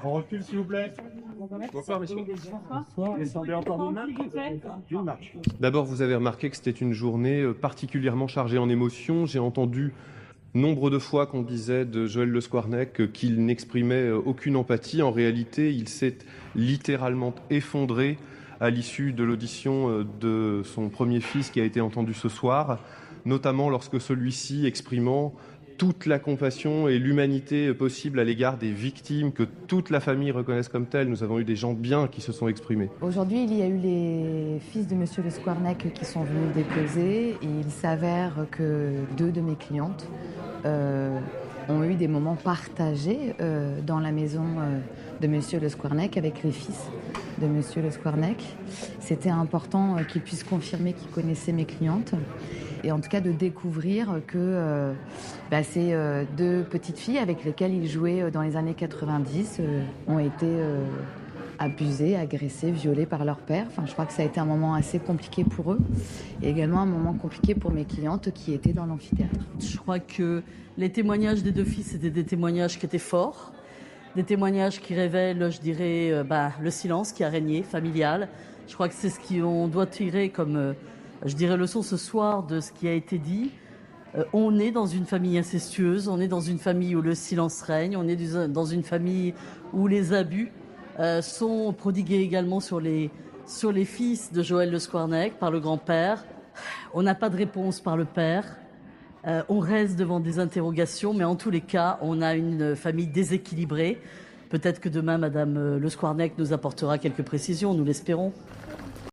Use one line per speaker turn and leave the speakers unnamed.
On recule s'il vous plaît.
Bonsoir, messieurs.
Descendez encore d'une marche.
D'abord, vous avez remarqué que c'était une journée particulièrement chargée en émotions. J'ai entendu nombre de fois qu'on disait de Joël Le Squarnec qu'il n'exprimait aucune empathie. En réalité, il s'est littéralement effondré à l'issue de l'audition de son premier fils qui a été entendu ce soir, notamment lorsque celui-ci exprimant toute la compassion et l'humanité possible à l'égard des victimes que toute la famille reconnaisse comme telles. Nous avons eu des gens bien qui se sont exprimés.
Aujourd'hui, il y a eu les fils de Monsieur Le Squarnec qui sont venus déposer et il s'avère que 2 de mes clientes ont eu des moments partagés dans la maison de Monsieur Le Squarnec avec les fils de Monsieur Le Squarnec. C'était important qu'ils puissent confirmer qu'ils connaissaient mes clientes. Et en tout cas de découvrir que ces 2 petites filles avec lesquelles il jouait dans les années 90 ont été abusées, agressées, violées par leur père. Enfin, je crois que ça a été un moment assez compliqué pour eux et également un moment compliqué pour mes clientes qui étaient dans l'amphithéâtre.
Je crois que les témoignages des 2 fils étaient des témoignages qui étaient forts, des témoignages qui révèlent, je dirais, le silence qui a régné, familial. Je crois que c'est ce qu'on doit tirer comme... je dirais leçon ce soir de ce qui a été dit. On est dans une famille incestueuse, on est dans une famille où le silence règne, on est dans une famille où les abus sont prodigués également sur les fils de Joël Le Squarnec par le grand-père. On n'a pas de réponse par le père. On reste devant des interrogations, mais en tous les cas, on a une famille déséquilibrée. Peut-être que demain, Madame Le Squarnec nous apportera quelques précisions, nous l'espérons.